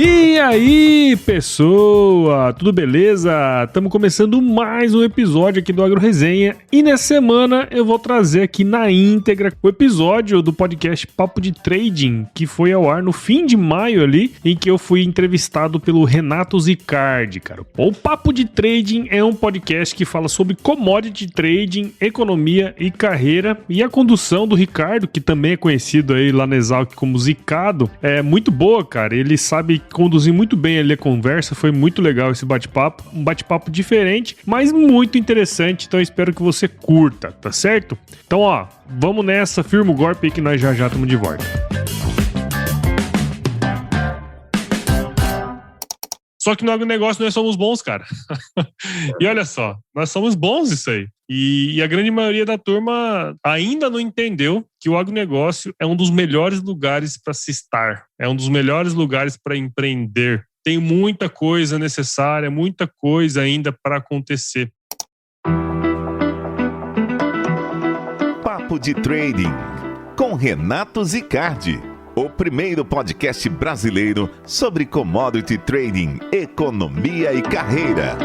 E aí, pessoa, tudo beleza? Estamos começando mais um episódio aqui do Agro Resenha e nessa semana eu vou trazer aqui na íntegra o episódio do podcast Papo de Trading, que foi ao ar no fim de maio ali, em que eu fui entrevistado pelo Renato Zicardi, cara. O Papo de Trading é um podcast que fala sobre commodity trading, economia e carreira, e a condução do Ricardo, que também é conhecido aí lá na Exalc como Zicado, é muito boa, cara. Ele sabe conduzir muito bem ali a conversa, foi muito legal esse bate-papo, um bate-papo diferente, mas muito interessante, então eu espero que você curta, tá certo? Então, ó, vamos nessa, firma o golpe aí que nós já estamos de volta. Só que no agronegócio nós somos bons, cara. E olha só, nós somos bons isso aí. E a grande maioria da turma ainda não entendeu que o agronegócio é um dos melhores lugares para se estar. É um dos melhores lugares para empreender. Tem muita coisa necessária, muita coisa ainda para acontecer. Papo de Trading, com Renato Zicardi. O primeiro podcast brasileiro sobre commodity trading, economia e carreira.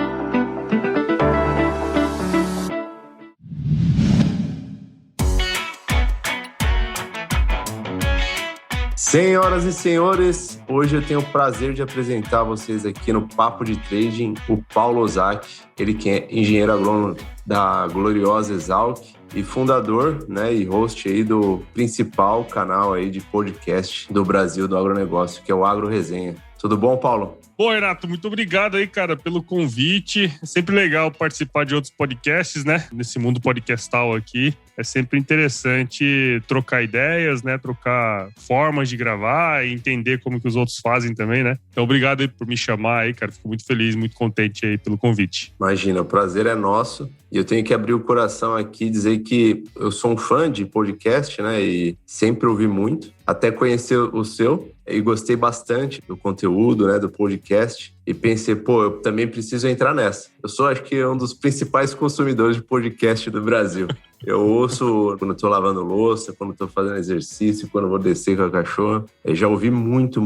Senhoras e senhores, hoje eu tenho o prazer de apresentar a vocês aqui no Papo de Trading o Paulo Ozaki, ele que é engenheiro agrônomo da gloriosa Exalc e fundador, né, e host aí do principal canal aí de podcast do Brasil do agronegócio, que é o Agro Resenha. Tudo bom, Paulo? Pô, Renato, muito obrigado aí, cara, pelo convite. É sempre legal participar de outros podcasts, né? Nesse mundo podcastal aqui. É sempre interessante trocar ideias, né? Trocar formas de gravar e entender como que os outros fazem também, né? Então, obrigado aí por me chamar aí, cara. Fico muito feliz, muito contente aí pelo convite. Imagina, o prazer é nosso. E eu tenho que abrir o coração aqui e dizer que eu sou um fã de podcast, né? E sempre ouvi muito, até conhecer o seu. E gostei bastante do conteúdo, né? Do podcast. E pensei, pô, eu também preciso entrar nessa. Eu sou, acho que, um dos principais consumidores de podcast do Brasil. Eu ouço quando estou lavando louça, quando estou fazendo exercício, quando vou descer com a cachorra. Eu já ouvi muito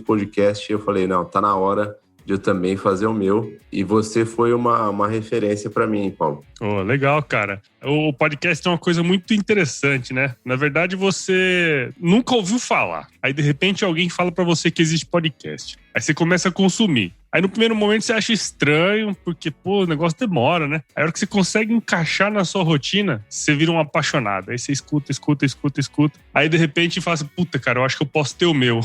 podcast e eu falei, não, tá na hora de eu também fazer o meu. E você foi uma referência para mim, Paulo. Oh, legal, cara. O podcast é uma coisa muito interessante, né? Na verdade, você nunca ouviu falar. Aí, de repente, alguém fala para você que existe podcast. Aí você começa a consumir. Aí, no primeiro momento, você acha estranho, porque, pô, o negócio demora, né? Aí, a hora que você consegue encaixar na sua rotina, você vira um apaixonado. Aí você escuta. Aí, de repente, fala assim, puta, cara, eu acho que eu posso ter o meu.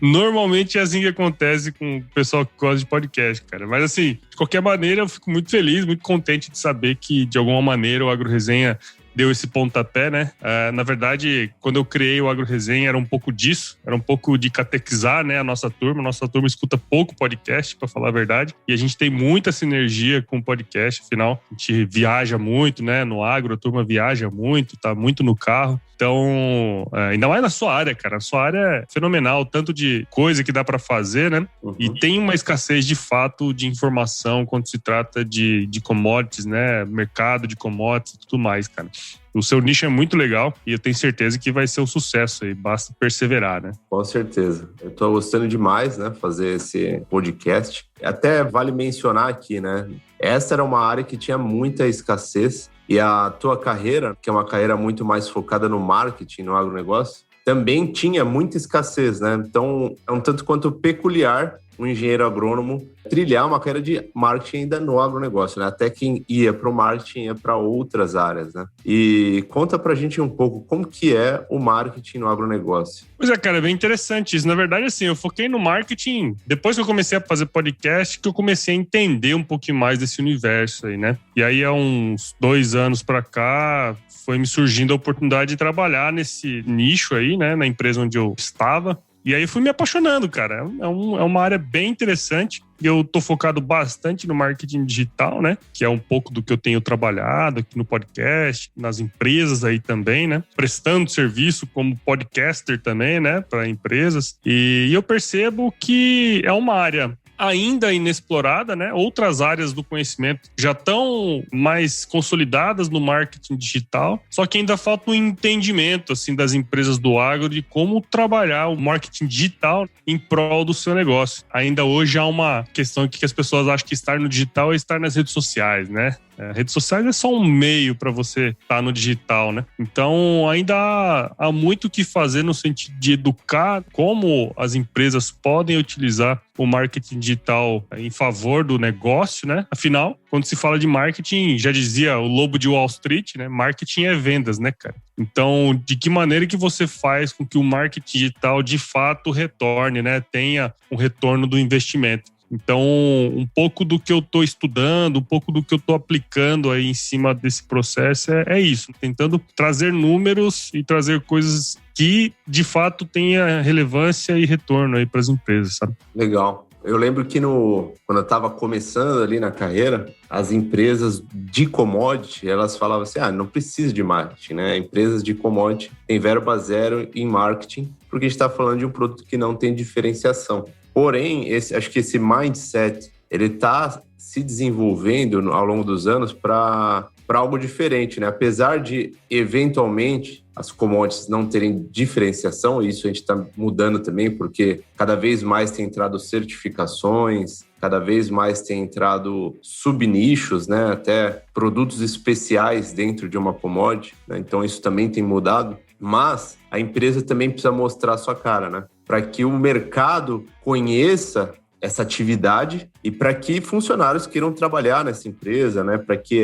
Normalmente é assim que acontece com o pessoal que gosta de podcast, cara. Mas, assim, de qualquer maneira, eu fico muito feliz, muito contente de saber que, de alguma maneira, o Agro Resenha deu esse pontapé, né? Na verdade, quando eu criei o Agro Resenha, era um pouco disso, era um pouco de catequizar, né, a nossa turma. Nossa turma escuta pouco podcast, para falar a verdade, e a gente tem muita sinergia com o podcast, afinal, a gente viaja muito, né, no agro, a turma viaja muito, tá muito no carro. Então, ainda mais na sua área, cara. A sua área é fenomenal, tanto de coisa que dá para fazer, né? Uhum. E tem uma escassez de fato de informação quando se trata de commodities, né? Mercado de commodities e tudo mais, cara. O seu nicho é muito legal e eu tenho certeza que vai ser um sucesso aí. Basta perseverar, né? Com certeza. Eu tô gostando demais, né? Fazer esse podcast. Até vale mencionar aqui, né? Essa era uma área que tinha muita escassez. E a tua carreira, que é uma carreira muito mais focada no marketing, no agronegócio, também tinha muita escassez, né? Então, é um tanto quanto peculiar um engenheiro agrônomo trilhar uma carreira de marketing ainda no agronegócio, né? Até quem ia para o marketing ia para outras áreas, né? E conta pra gente um pouco como que é o marketing no agronegócio. Pois é, cara, é bem interessante isso. Na verdade, assim, eu foquei no marketing depois que eu comecei a fazer podcast, que eu comecei a entender um pouquinho mais desse universo aí, né? E aí, há uns 2 anos pra cá, foi me surgindo a oportunidade de trabalhar nesse nicho aí, né? Na empresa onde eu estava. E aí fui me apaixonando, cara. É uma área bem interessante. E eu tô focado bastante no marketing digital, né? Que é um pouco do que eu tenho trabalhado aqui no podcast, nas empresas aí também, né? Prestando serviço como podcaster também, né? Para empresas. E eu percebo que é uma área ainda inexplorada, né? Outras áreas do conhecimento já estão mais consolidadas no marketing digital, só que ainda falta um entendimento assim, das empresas do agro de como trabalhar o marketing digital em prol do seu negócio. Ainda hoje há uma questão que as pessoas acham que estar no digital é estar nas redes sociais, né? Redes sociais é só um meio para você estar no digital, né? Então, ainda há muito o que fazer no sentido de educar como as empresas podem utilizar o marketing digital em favor do negócio, né? Afinal, quando se fala de marketing, já dizia o lobo de Wall Street, né? Marketing é vendas, né, cara? Então, de que maneira que você faz com que o marketing digital, de fato, retorne, né? Tenha um retorno do investimento. Então, um pouco do que eu estou estudando, um pouco do que eu estou aplicando aí em cima desse processo é isso. Tentando trazer números e trazer coisas que, de fato, tenha relevância e retorno aí para as empresas, sabe? Legal. Eu lembro que quando eu estava começando ali na carreira, as empresas de commodity, elas falavam assim, não precisa de marketing, né? Empresas de commodity têm verba zero em marketing, porque a gente está falando de um produto que não tem diferenciação. Porém, acho que esse mindset, ele está se desenvolvendo ao longo dos anos para algo diferente, né? Apesar de, eventualmente, as commodities não terem diferenciação, e isso a gente está mudando também, porque cada vez mais tem entrado certificações, cada vez mais tem entrado subnichos, né? Até produtos especiais dentro de uma commodity, né? Então, isso também tem mudado. Mas a empresa também precisa mostrar a sua cara, né? Para que o mercado conheça essa atividade e para que funcionários queiram trabalhar nessa empresa, né? Para que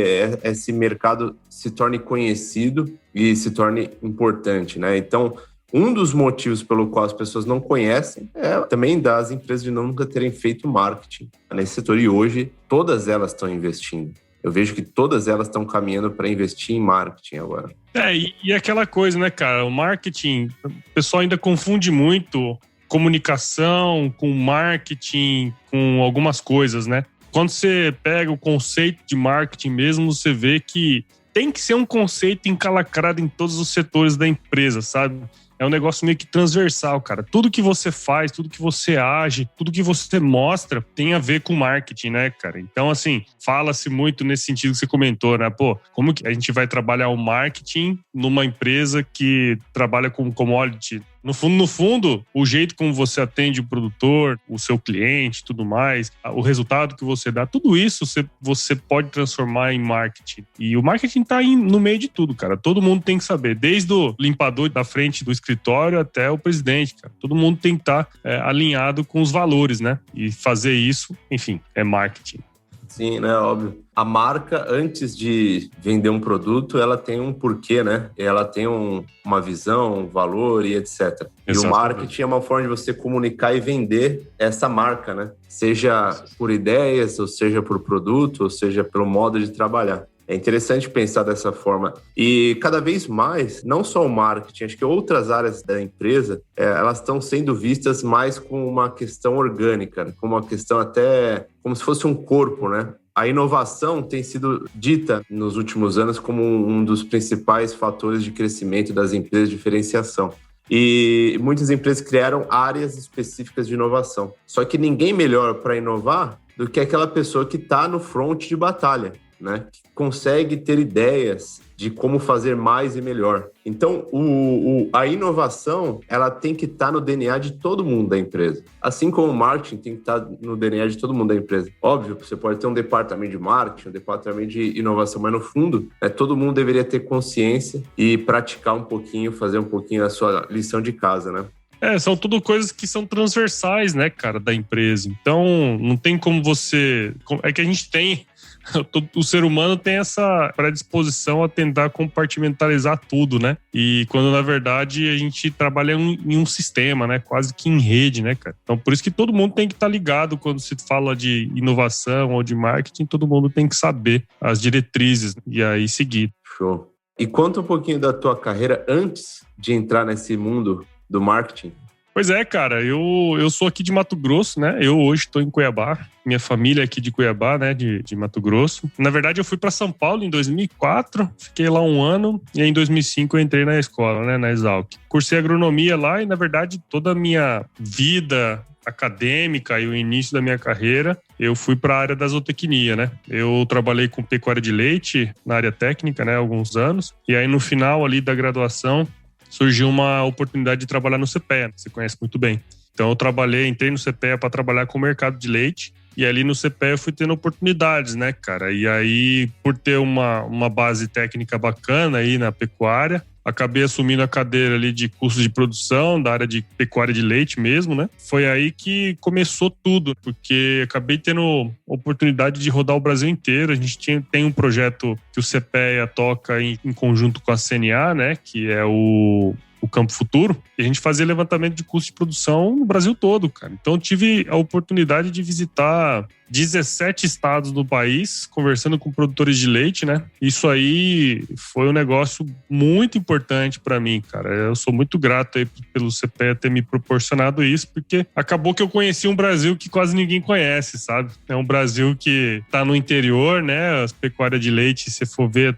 esse mercado se torne conhecido e se torne importante, né? Então, um dos motivos pelo qual as pessoas não conhecem é também das empresas de nunca terem feito marketing nesse setor. E hoje, todas elas estão investindo. Eu vejo que todas elas estão caminhando para investir em marketing agora. E aquela coisa, né, cara? O marketing, o pessoal ainda confunde muito comunicação com marketing, com algumas coisas, né? Quando você pega o conceito de marketing mesmo, você vê que tem que ser um conceito encalacrado em todos os setores da empresa, sabe? É um negócio meio que transversal, cara. Tudo que você faz, tudo que você age, tudo que você mostra tem a ver com marketing, né, cara? Então, assim, fala-se muito nesse sentido que você comentou, né? Pô, como que a gente vai trabalhar o marketing numa empresa que trabalha com commodity? No fundo, o jeito como você atende o produtor, o seu cliente, tudo mais, o resultado que você dá, tudo isso você pode transformar em marketing. E o marketing tá no meio de tudo, cara. Todo mundo tem que saber, desde o limpador da frente do escritório até o presidente, cara. Todo mundo tem que estar alinhado com os valores, né? E fazer isso, enfim, é marketing. Sim, né? Óbvio. A marca, antes de vender um produto, ela tem um porquê, né? Ela tem uma visão, um valor e etc. Exatamente. E o marketing é uma forma de você comunicar e vender essa marca, né? Seja por ideias, ou seja por produto, ou seja pelo modo de trabalhar. É interessante pensar dessa forma. E cada vez mais, não só o marketing, acho que outras áreas da empresa, elas estão sendo vistas mais como uma questão orgânica, como uma questão até como se fosse um corpo, né? A inovação tem sido dita nos últimos anos como um dos principais fatores de crescimento das empresas de diferenciação. E muitas empresas criaram áreas específicas de inovação. Só que ninguém melhor para inovar do que aquela pessoa que está no front de batalha, né? Que consegue ter ideias de como fazer mais e melhor. Então, a inovação, ela tem que estar no DNA de todo mundo da empresa. Assim como o marketing tem que estar no DNA de todo mundo da empresa. Óbvio, você pode ter um departamento de marketing, um departamento de inovação, mas no fundo, todo mundo deveria ter consciência e praticar um pouquinho, fazer um pouquinho a sua lição de casa, né? São tudo coisas que são transversais, né, cara, da empresa. Então, não tem como você... É que a gente tem... O ser humano tem essa predisposição a tentar compartimentalizar tudo, né? E quando, na verdade, a gente trabalha em um sistema, né? Quase que em rede, né, cara? Então, por isso que todo mundo tem que estar ligado quando se fala de inovação ou de marketing, todo mundo tem que saber as diretrizes e aí seguir. Show. E conta um pouquinho da tua carreira antes de entrar nesse mundo do marketing. Pois é, cara, eu sou aqui de Mato Grosso, né? Eu hoje estou em Cuiabá, minha família é aqui de Cuiabá, né? De Mato Grosso. Na verdade, eu fui para São Paulo em 2004, fiquei lá um ano e aí em 2005 eu entrei na escola, né? Na Exalc. Cursei agronomia lá e, na verdade, toda a minha vida acadêmica e o início da minha carreira, eu fui para a área da zootecnia, né? Eu trabalhei com pecuária de leite na área técnica, né, há alguns anos. E aí, no final ali da graduação, surgiu uma oportunidade de trabalhar no CPEA, você conhece muito bem. Então, eu entrei no CPEA para trabalhar com o mercado de leite. E ali no CPEA eu fui tendo oportunidades, né, cara? E aí, por ter uma base técnica bacana aí na pecuária, acabei assumindo a cadeira ali de curso de produção, da área de pecuária de leite mesmo, né? Foi aí que começou tudo, porque acabei tendo oportunidade de rodar o Brasil inteiro. A gente tem um projeto que o CPEA toca em conjunto com a CNA, né? Que é o Campo Futuro, e a gente fazia levantamento de custo de produção no Brasil todo, cara. Então eu tive a oportunidade de visitar 17 estados do país, conversando com produtores de leite, né? Isso aí foi um negócio muito importante para mim, cara. Eu sou muito grato aí pelo CPEA ter me proporcionado isso, porque acabou que eu conheci um Brasil que quase ninguém conhece, sabe? É um Brasil que tá no interior, né? As pecuárias de leite, se for ver,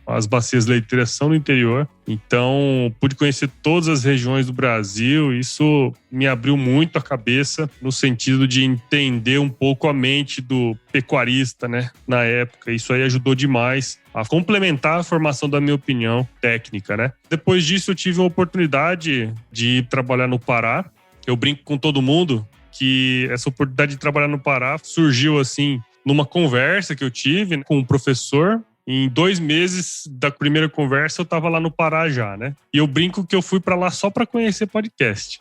as bacias leiteiras são no interior. Então, pude conhecer todas as regiões do Brasil. Isso me abriu muito a cabeça no sentido de entender um pouco a mente do pecuarista, né, na época. Isso aí ajudou demais a complementar a formação da minha opinião técnica, né. Depois disso, eu tive a oportunidade de ir trabalhar no Pará. Eu brinco com todo mundo que essa oportunidade de trabalhar no Pará surgiu, assim, numa conversa que eu tive com um professor. Em 2 meses da primeira conversa, eu tava lá no Pará já, né? E eu brinco que eu fui pra lá só pra conhecer podcast.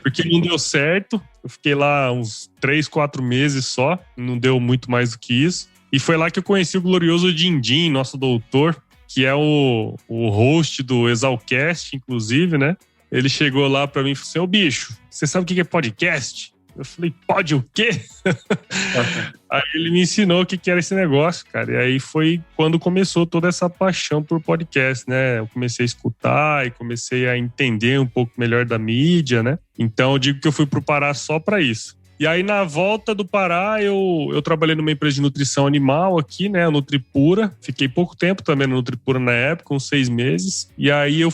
Porque não deu certo. Eu fiquei lá uns 3, 4 meses só. Não deu muito mais do que isso. E foi lá que eu conheci o glorioso Dindim, nosso doutor, que é o host do Exalcast, inclusive, né? Ele chegou lá pra mim e falou assim: ô bicho, você sabe o que é podcast? Eu falei, pode o quê? Aí ele me ensinou o que era esse negócio, cara. E aí foi quando começou toda essa paixão por podcast, né? Eu comecei a escutar e comecei a entender um pouco melhor da mídia, né? Então eu digo que eu fui pro Pará só pra isso. E aí, na volta do Pará, eu trabalhei numa empresa de nutrição animal aqui, né? A Nutripura. Fiquei pouco tempo também na Nutripura na época, uns 6 meses. E aí eu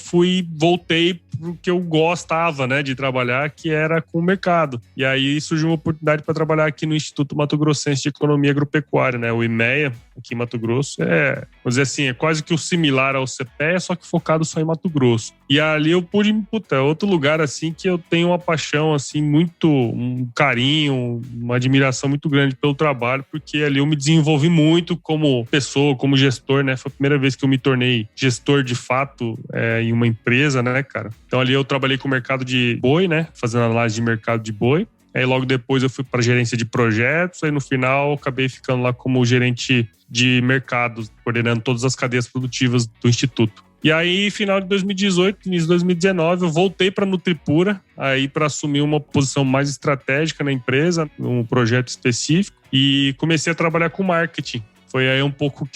voltei pro que eu gostava, né, de trabalhar, que era com o mercado. E aí surgiu uma oportunidade para trabalhar aqui no Instituto Mato Grossense de Economia Agropecuária, né? O IMEA, aqui em Mato Grosso. Vamos dizer assim, é quase que o similar ao CPEA, só que focado só em Mato Grosso. E ali eu pude, é outro lugar, assim, que eu tenho uma paixão, assim, um carinho, uma admiração muito grande pelo trabalho, porque ali eu me desenvolvi muito como pessoa, como gestor, né? Foi a primeira vez que eu me tornei gestor de fato em uma empresa, né, cara? Então ali eu trabalhei com o mercado de boi, né? Fazendo análise de mercado de boi. Aí logo depois eu fui para gerência de projetos. Aí no final acabei ficando lá como gerente de mercado, coordenando todas as cadeias produtivas do Instituto. E aí, final de 2018, início de 2019, eu voltei para a Nutripura, aí para assumir uma posição mais estratégica na empresa, num projeto específico, e comecei a trabalhar com marketing. Foi aí um pouco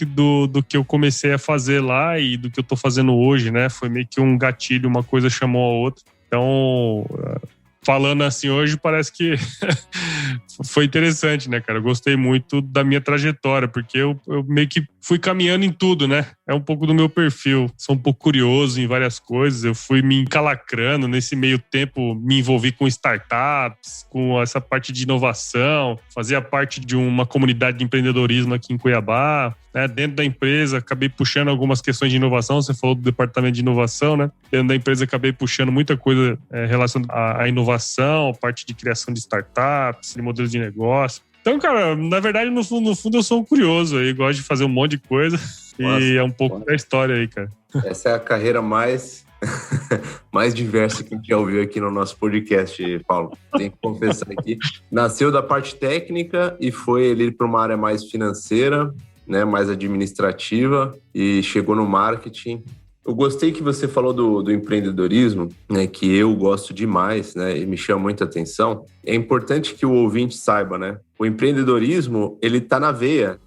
do que eu comecei a fazer lá e do que eu tô fazendo hoje, né? Foi meio que um gatilho, uma coisa chamou a outra. Então, falando assim hoje, parece que foi interessante, né, cara? Eu gostei muito da minha trajetória, porque eu meio que fui caminhando em tudo, né? É um pouco do meu perfil. Sou um pouco curioso em várias coisas. Eu fui me encalacrando. Nesse meio tempo, me envolvi com startups, com essa parte de inovação. Fazia parte de uma comunidade de empreendedorismo aqui em Cuiabá. Né? Dentro da empresa, acabei puxando algumas questões de inovação. Você falou do departamento de inovação, né? Dentro da empresa, acabei puxando muita coisa relacionada à inovação, a parte de criação de startups, de modelos de negócio. Então, cara, na verdade, no fundo eu sou um curioso aí, gosto de fazer um monte de coisa. Nossa, e é um pouco da história aí, cara. Essa é a carreira mais diversa que a gente já ouviu aqui no nosso podcast, Paulo. Tem que confessar aqui. Nasceu da parte técnica e foi ali para uma área mais financeira, né, mais administrativa, e chegou no marketing. Eu gostei que você falou do empreendedorismo, né, que eu gosto demais, né, e me chama muita atenção. É importante que o ouvinte saiba, né, o empreendedorismo, ele tá na veia.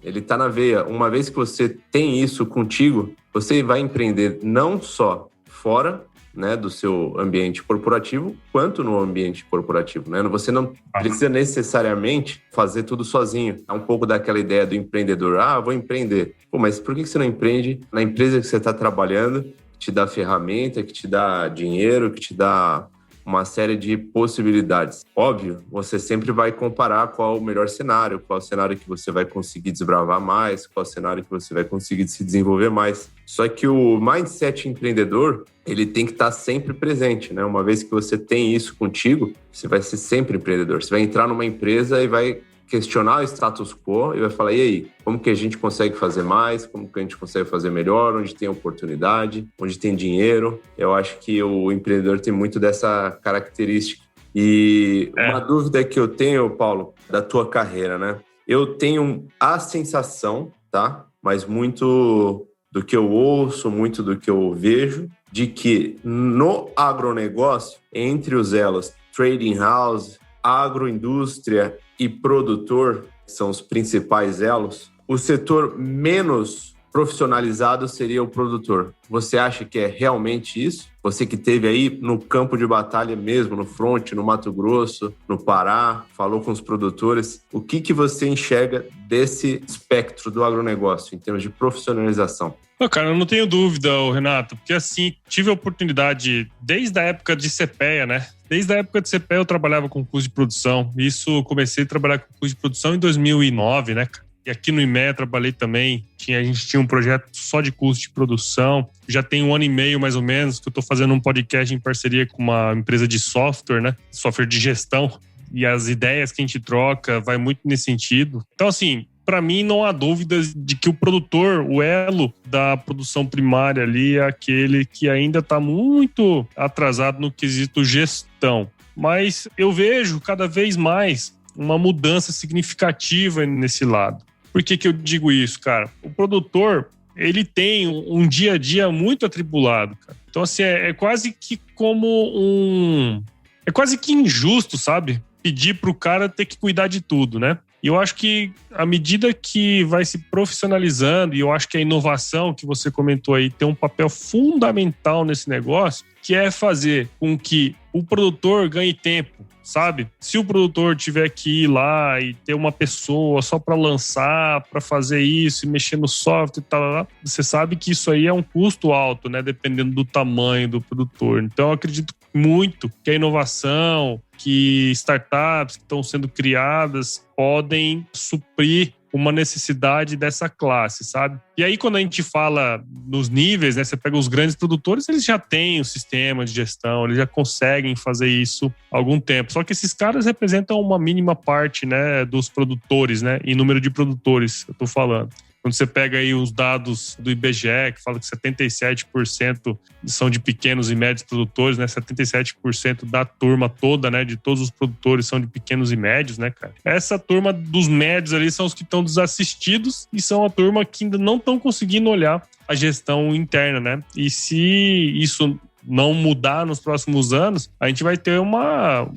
Uma vez que você tem isso contigo, você vai empreender não só fora, né, do seu ambiente corporativo, quanto no ambiente corporativo, né? Você não precisa necessariamente fazer tudo sozinho. É um pouco daquela ideia do empreendedor. Vou empreender. Pô, mas por que você não empreende na empresa que você está trabalhando, que te dá ferramenta, que te dá dinheiro, que te dá uma série de possibilidades. Óbvio, você sempre vai comparar qual o melhor cenário, qual o cenário que você vai conseguir desbravar mais, qual o cenário que você vai conseguir se desenvolver mais. Só que o mindset empreendedor, ele tem que estar sempre presente, né? Uma vez que você tem isso contigo, você vai ser sempre empreendedor. Você vai entrar numa empresa e vai questionar o status quo e vai falar, e aí, como que a gente consegue fazer mais? Como que a gente consegue fazer melhor? Onde tem oportunidade? Onde tem dinheiro? Eu acho que o empreendedor tem muito dessa característica. E uma dúvida que eu tenho, Paulo, da tua carreira, né? Eu tenho a sensação, tá? Mas muito do que eu ouço, muito do que eu vejo, de que no agronegócio, entre os elos trading house, agroindústria e produtor, que são os principais elos, o setor menos profissionalizado seria o produtor. Você acha que é realmente isso? Você que esteve aí no campo de batalha mesmo, no front, no Mato Grosso, no Pará, falou com os produtores. O que você enxerga desse espectro do agronegócio em termos de profissionalização? Cara, eu não tenho dúvida, Renato, porque assim, tive a oportunidade desde a época de CPEA, né? Desde a época de CPEA eu trabalhava com custo de produção. Isso, comecei a trabalhar com custo de produção em 2009, né, cara? E aqui no IMEA trabalhei também. A gente tinha um projeto só de custo de produção. Já tem 1 ano e meio, mais ou menos, que eu estou fazendo um podcast em parceria com uma empresa de software, né? Software de gestão. E as ideias que a gente troca vai muito nesse sentido. Então, assim, para mim não há dúvidas de que o produtor, o elo da produção primária ali é aquele que ainda está muito atrasado no quesito gestão. Mas eu vejo cada vez mais uma mudança significativa nesse lado. Por que eu digo isso, cara? O produtor, ele tem um dia a dia muito atribulado, cara. Então, assim, é quase que como é quase que injusto, sabe? Pedir pro cara ter que cuidar de tudo, né? E eu acho que à medida que vai se profissionalizando, e eu acho que a inovação que você comentou aí tem um papel fundamental nesse negócio, que é fazer com que o produtor ganhe tempo, sabe? Se o produtor tiver que ir lá e ter uma pessoa só para lançar, para fazer isso e mexer no software e tal, você sabe que isso aí é um custo alto, né? Dependendo do tamanho do produtor. Então, eu acredito muito que a inovação, que startups que estão sendo criadas podem suprir uma necessidade dessa classe, sabe? E aí, quando a gente fala nos níveis, né? Você pega os grandes produtores, eles já têm o sistema de gestão, eles já conseguem fazer isso há algum tempo. Só que esses caras representam uma mínima parte, né, dos produtores, né? Em número de produtores, eu tô falando. Quando você pega aí os dados do IBGE, que fala que 77% são de pequenos e médios produtores, né? 77% da turma toda, né? De todos os produtores são de pequenos e médios, né, cara? Essa turma dos médios ali são os que estão desassistidos e são a turma que ainda não estão conseguindo olhar a gestão interna, né? E se isso não mudar nos próximos anos, a gente vai ter uma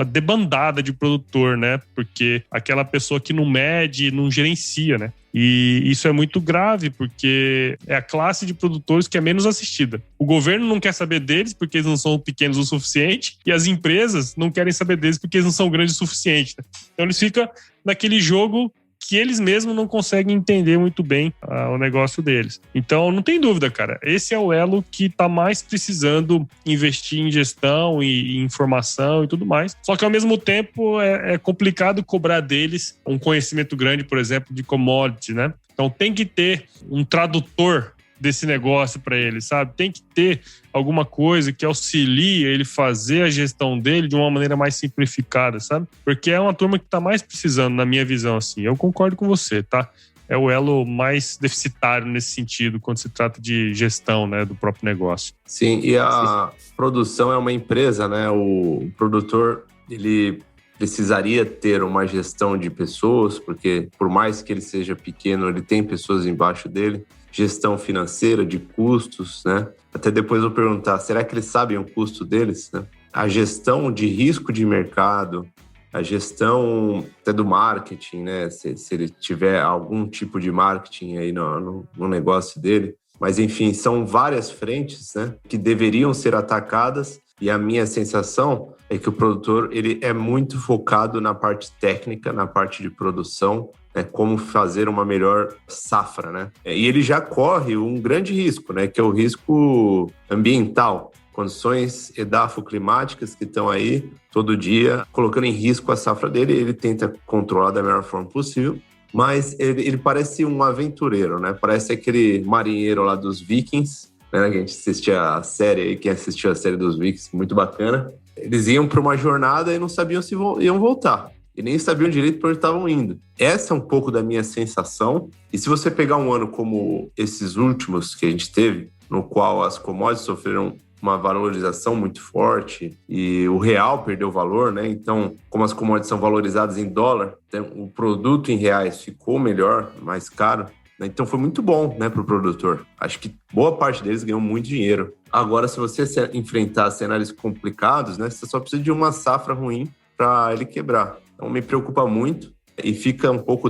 debandada de produtor, né? Porque aquela pessoa que não mede, não gerencia, né? E isso é muito grave, porque é a classe de produtores que é menos assistida. O governo não quer saber deles porque eles não são pequenos o suficiente, e as empresas não querem saber deles porque eles não são grandes o suficiente, né? Então eles ficam naquele jogo que eles mesmos não conseguem entender muito bem o negócio deles. Então, não tem dúvida, cara. Esse é o elo que está mais precisando investir em gestão e informação e tudo mais. Só que, ao mesmo tempo, é complicado cobrar deles um conhecimento grande, por exemplo, de commodity, né? Então, tem que ter um tradutor desse negócio para ele, sabe? Tem que ter alguma coisa que auxilie ele fazer a gestão dele de uma maneira mais simplificada, sabe? Porque é uma turma que está mais precisando, na minha visão, assim. Eu concordo com você, tá? É o elo mais deficitário nesse sentido, quando se trata de gestão, né, do próprio negócio. Sim, e a produção é uma empresa, né? O produtor, ele precisaria ter uma gestão de pessoas, porque por mais que ele seja pequeno, ele tem pessoas embaixo dele. Gestão financeira, de custos, né? Até depois eu vou perguntar, será que eles sabem o custo deles, né? A gestão de risco de mercado, a gestão até do marketing, né? Se ele tiver algum tipo de marketing aí no negócio dele. Mas, enfim, são várias frentes, né, que deveriam ser atacadas. E a minha sensação é que o produtor ele é muito focado na parte técnica, na parte de produção, né, como fazer uma melhor safra, né? E ele já corre um grande risco, né, que é o risco ambiental. condições edafoclimáticas que estão aí todo dia, colocando em risco a safra dele. Ele tenta controlar da melhor forma possível, mas ele parece um aventureiro, né? Parece aquele marinheiro lá dos Vikings, né? Que a gente assistia a série aí, quem assistiu a série dos Vikings, muito bacana. Eles iam para uma jornada e não sabiam se iam voltar. E nem sabiam direito para onde estavam indo. Essa é um pouco da minha sensação. E se você pegar um ano como esses últimos que a gente teve, no qual as commodities sofreram uma valorização muito forte e o real perdeu valor, né? Então, como as commodities são valorizadas em dólar, o produto em reais ficou melhor, mais caro. Então, foi muito bom, né, para o produtor. Acho que boa parte deles ganhou muito dinheiro. Agora, se você enfrentar cenários complicados, né, você só precisa de uma safra ruim para ele quebrar. Então, me preocupa muito e fica um pouco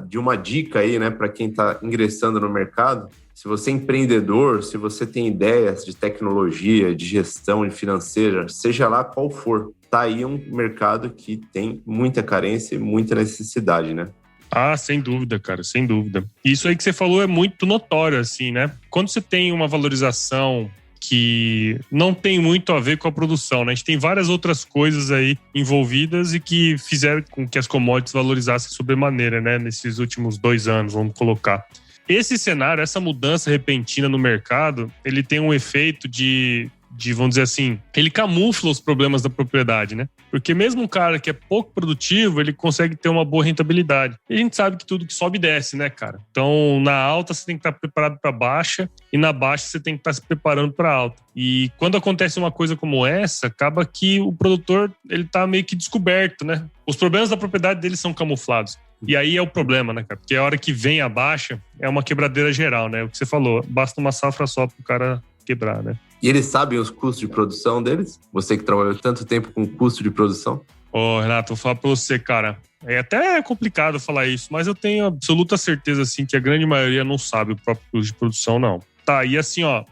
de uma dica aí, né, para quem está ingressando no mercado. Se você é empreendedor, se você tem ideias de tecnologia, de gestão, de financeira, seja lá qual for, tá aí um mercado que tem muita carência e muita necessidade, né? Ah, sem dúvida, cara, sem dúvida. Isso aí que você falou é muito notório, assim, né? Quando você tem uma valorização que não tem muito a ver com a produção, né? A gente tem várias outras coisas aí envolvidas e que fizeram com que as commodities valorizassem sobremaneira, né? Nesses últimos 2 anos, vamos colocar. Esse cenário, essa mudança repentina no mercado, ele tem um efeito de, vamos dizer assim, ele camufla os problemas da propriedade, né? Porque mesmo um cara que é pouco produtivo, ele consegue ter uma boa rentabilidade. E a gente sabe que tudo que sobe desce, né, cara? Então, na alta você tem que estar preparado para baixa e na baixa você tem que estar se preparando para alta. E quando acontece uma coisa como essa, acaba que o produtor, ele tá meio que descoberto, né? Os problemas da propriedade dele são camuflados. E aí é o problema, né, cara? Porque a hora que vem a baixa, é uma quebradeira geral, né? O que você falou, basta uma safra só pro cara quebrar, né? E eles sabem os custos de produção deles? Você que trabalhou tanto tempo com custo de produção? Ô, Renato, vou falar pra você, cara. É até complicado falar isso, mas eu tenho absoluta certeza, assim, que a grande maioria não sabe o próprio custo de produção, não. Tá, e assim, ó,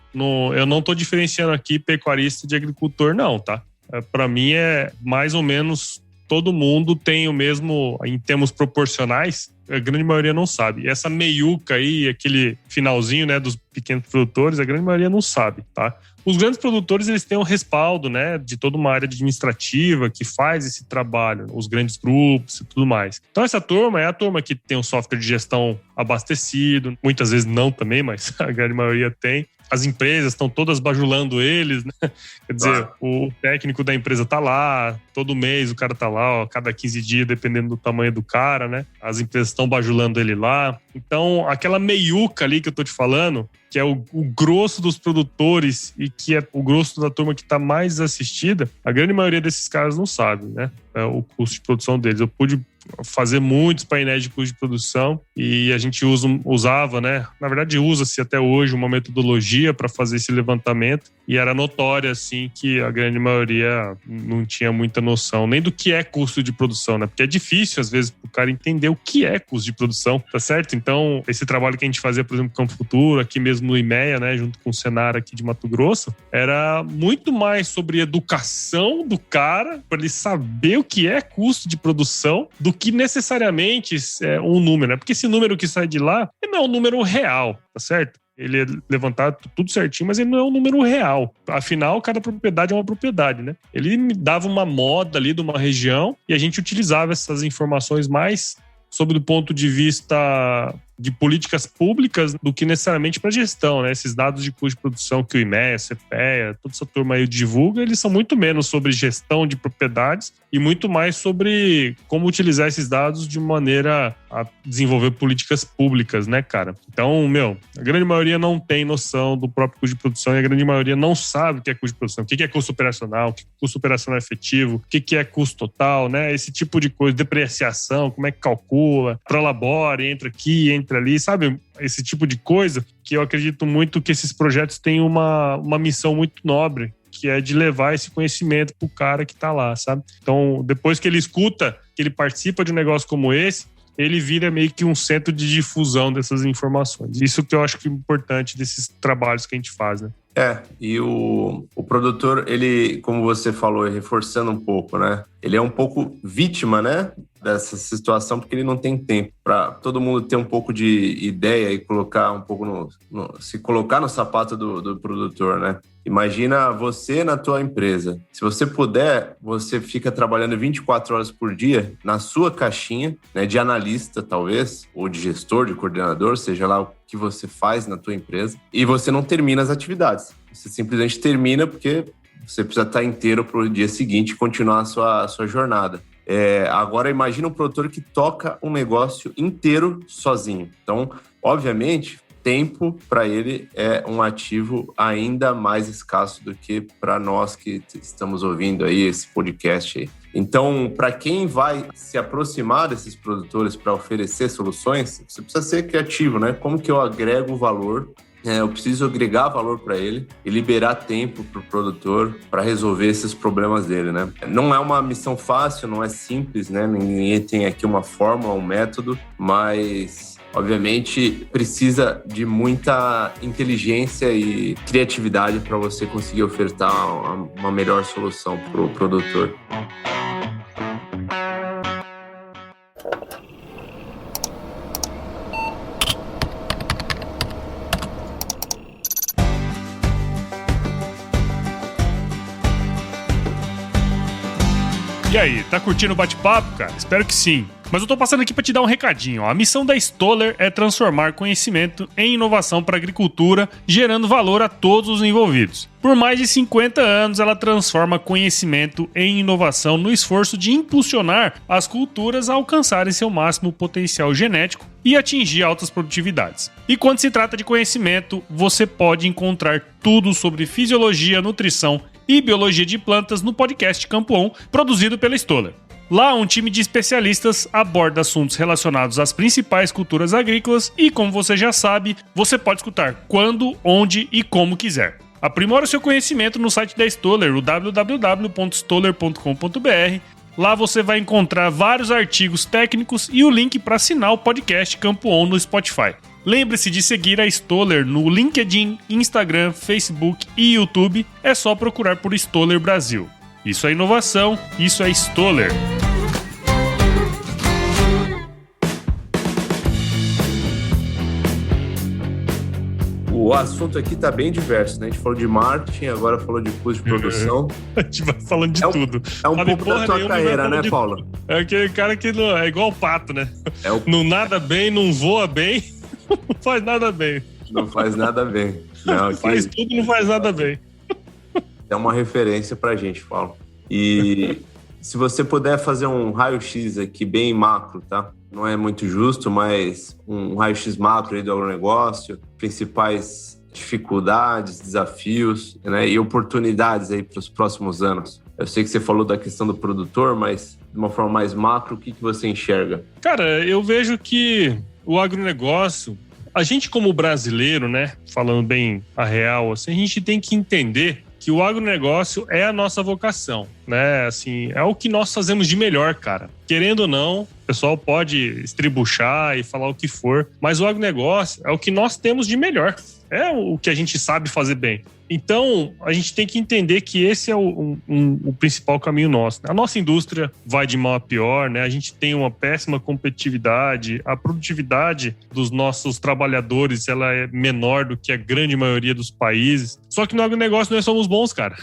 eu não tô diferenciando aqui pecuarista de agricultor, não, tá? Pra mim é mais ou menos... Todo mundo tem o mesmo, em termos proporcionais, a grande maioria não sabe. E essa meiuca aí, aquele finalzinho, né, dos pequenos produtores, a grande maioria não sabe, tá? Os grandes produtores, eles têm um respaldo, né, de toda uma área administrativa que faz esse trabalho, os grandes grupos e tudo mais. Então, essa turma é a turma que tem um software de gestão abastecido, muitas vezes não também, mas a grande maioria tem. As empresas estão todas bajulando eles, né? Quer dizer, o técnico da empresa tá lá, todo mês o cara tá lá, ó, cada 15 dias, dependendo do tamanho do cara, né? As empresas estão bajulando ele lá. Então, aquela meiuca ali que eu tô te falando, que é o grosso dos produtores e que é o grosso da turma que tá mais assistida, a grande maioria desses caras não sabe, né? O custo de produção deles. Eu pude fazer muitos painéis de custo de produção e a gente usava, né? Na verdade, usa-se até hoje uma metodologia para fazer esse levantamento e era notório, assim, que a grande maioria não tinha muita noção nem do que é custo de produção, né? Porque é difícil, às vezes, pro cara entender o que é custo de produção, tá certo? Então, esse trabalho que a gente fazia, por exemplo, no Campo Futuro, aqui mesmo no IMEA, né? Junto com o Senar aqui de Mato Grosso, era muito mais sobre educação do cara, para ele saber o que é custo de produção, do que necessariamente um número, né? Porque esse número que sai de lá não é um número real, tá certo? Ele é levantado tudo certinho, mas ele não é um número real. Afinal, cada propriedade é uma propriedade, né? Ele me dava uma moda ali de uma região e a gente utilizava essas informações mais sob o ponto de vista de políticas públicas do que necessariamente para gestão, né? Esses dados de custo de produção que o IMEA, a CPEA, toda essa turma aí divulga, eles são muito menos sobre gestão de propriedades e muito mais sobre como utilizar esses dados de maneira a desenvolver políticas públicas, né, cara? Então, a grande maioria não tem noção do próprio custo de produção e a grande maioria não sabe o que é custo de produção, o que é custo operacional, o que é custo operacional efetivo, o que é custo total, né? Esse tipo de coisa, depreciação, como é que calcula, prolabore, entra aqui, entra ali, sabe? Esse tipo de coisa que eu acredito muito que esses projetos têm uma missão muito nobre, que é de levar esse conhecimento pro cara que tá lá, sabe? Então, depois que ele escuta, que ele participa de um negócio como esse, ele vira meio que um centro de difusão dessas informações. Isso que eu acho que é importante desses trabalhos que a gente faz, né? E o produtor, ele, como você falou, reforçando um pouco, né? Ele é um pouco vítima, né? Dessa situação, porque ele não tem tempo para todo mundo ter um pouco de ideia e colocar um pouco se colocar no sapato do produtor, né? Imagina você na tua empresa. Se você puder, você fica trabalhando 24 horas por dia na sua caixinha, né, de analista, talvez, ou de gestor, de coordenador, seja lá o que você faz na tua empresa, e você não termina as atividades. Você simplesmente termina porque você precisa estar inteiro para o dia seguinte e continuar a sua jornada. Agora, imagina um produtor que toca um negócio inteiro sozinho. Então, obviamente, tempo para ele é um ativo ainda mais escasso do que para nós que estamos ouvindo aí esse podcast aí. Então, para quem vai se aproximar desses produtores para oferecer soluções, você precisa ser criativo, né? Como que eu agrego valor? Eu preciso agregar valor para ele e liberar tempo para o produtor para resolver esses problemas dele, né? Não é uma missão fácil, não é simples, né? Ninguém tem aqui uma fórmula, um método, mas obviamente precisa de muita inteligência e criatividade para você conseguir ofertar uma melhor solução para o produtor. E aí, tá curtindo o bate-papo, cara? Espero que sim. Mas eu tô passando aqui para te dar um recadinho. A missão da Stoller é transformar conhecimento em inovação para a agricultura, gerando valor a todos os envolvidos. Por mais de 50 anos, ela transforma conhecimento em inovação no esforço de impulsionar as culturas a alcançarem seu máximo potencial genético e atingir altas produtividades. E quando se trata de conhecimento, você pode encontrar tudo sobre fisiologia, nutrição e biologia de plantas no podcast Campo On, produzido pela Stoller. Lá, um time de especialistas aborda assuntos relacionados às principais culturas agrícolas e, como você já sabe, você pode escutar quando, onde e como quiser. Aprimora o seu conhecimento no site da Stoller, o www.stoller.com.br. Lá você vai encontrar vários artigos técnicos e o link para assinar o podcast Campo On no Spotify. Lembre-se de seguir a Stoller no LinkedIn, Instagram, Facebook e YouTube. É só procurar por Stoller Brasil. Isso é inovação, isso é Stoller. O assunto aqui tá bem diverso, né? A gente falou de marketing, agora falou de custo de produção. A gente vai falando de tudo. É um pouco da tua carreira, né, Paulo? É aquele cara que não, é igual o pato, né? Não nada bem, não voa bem, não faz nada bem. Não faz nada bem. Não, faz tudo, não faz nada bem. É uma referência pra gente, Paulo. E se você puder fazer um raio-x aqui bem macro, tá? Não é muito justo, mas um raio-x macro aí do agronegócio, principais dificuldades, desafios, né, e oportunidades aí para os próximos anos. Eu sei que você falou da questão do produtor, mas de uma forma mais macro, o que você enxerga? Cara, eu vejo que o agronegócio, a gente como brasileiro, né, falando bem a real, assim, a gente tem que entender que o agronegócio é a nossa vocação, né? Assim, é o que nós fazemos de melhor, cara. Querendo ou não, o pessoal pode estribuchar e falar o que for, mas o agronegócio é o que nós temos de melhor. É o que a gente sabe fazer bem. Então, a gente tem que entender que esse é o principal caminho nosso. A nossa indústria vai de mal a pior, né? A gente tem uma péssima competitividade, a produtividade dos nossos trabalhadores ela é menor do que a grande maioria dos países. Só que no agronegócio nós somos bons, cara.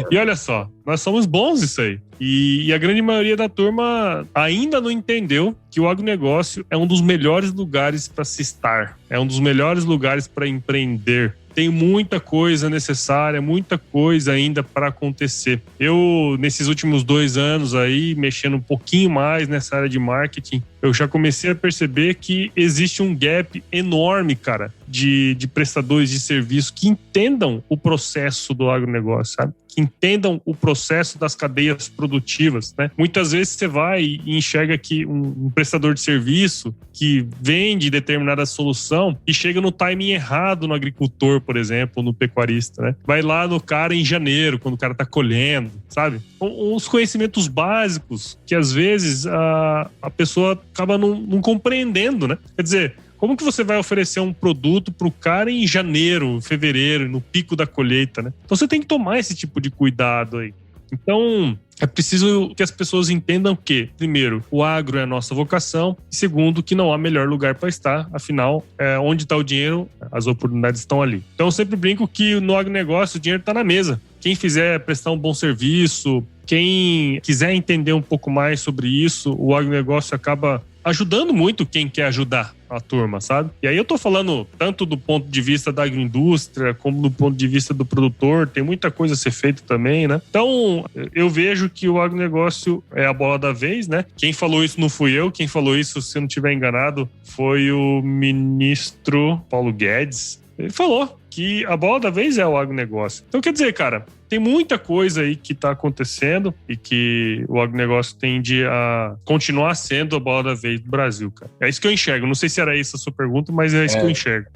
E olha só, nós somos bons isso aí. E a grande maioria da turma ainda não entendeu que o agronegócio é um dos melhores lugares para se estar, é um dos melhores lugares para empreender. Tem muita coisa necessária, muita coisa ainda para acontecer. Eu, nesses últimos 2 anos aí, mexendo um pouquinho mais nessa área de marketing, eu já comecei a perceber que existe um gap enorme, cara, de prestadores de serviço que entendam o processo do agronegócio, sabe? Que entendam o processo das cadeias produtivas, né? Muitas vezes você vai e enxerga que um prestador de serviço que vende determinada solução e chega no timing errado no agricultor, por exemplo, no pecuarista, né? Vai lá no cara em janeiro, quando o cara tá colhendo, sabe? Uns conhecimentos básicos que às vezes a pessoa acaba não compreendendo, né? Quer dizer, como que você vai oferecer um produto para o cara em janeiro, fevereiro, no pico da colheita, né? Então você tem que tomar esse tipo de cuidado aí. Então, é preciso que as pessoas entendam que, primeiro, o agro é a nossa vocação, e segundo, que não há melhor lugar para estar, afinal, onde está o dinheiro, as oportunidades estão ali. Então, eu sempre brinco que no agronegócio o dinheiro está na mesa. Quem fizer prestar um bom serviço, quem quiser entender um pouco mais sobre isso, o agronegócio acaba ajudando muito quem quer ajudar a turma, sabe? E aí eu tô falando tanto do ponto de vista da agroindústria, como do ponto de vista do produtor, tem muita coisa a ser feita também, né? Então, eu vejo que o agronegócio é a bola da vez, né? Quem falou isso não fui eu, quem falou isso, se eu não estiver enganado, foi o ministro Paulo Guedes. Ele falou que a bola da vez é o agronegócio. Então, quer dizer, cara, tem muita coisa aí que está acontecendo e que o agronegócio tende a continuar sendo a bola da vez do Brasil, cara. É isso que eu enxergo. Não sei se era essa a sua pergunta, mas é isso que eu enxergo.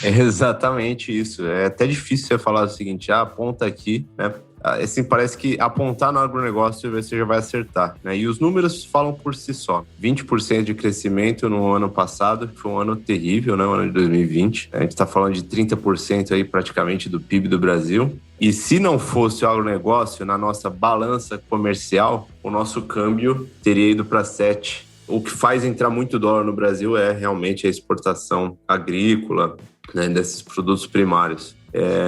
É exatamente isso. É até difícil você falar o seguinte, aponta aqui, né? Assim, parece que apontar no agronegócio você já vai acertar, né? E os números falam por si só. 20% de crescimento no ano passado, foi um ano terrível, né? O ano de 2020. A gente está falando de 30% aí praticamente do PIB do Brasil. E se não fosse o agronegócio na nossa balança comercial, o nosso câmbio teria ido para 7. O que faz entrar muito dólar no Brasil é realmente a exportação agrícola, né, desses produtos primários.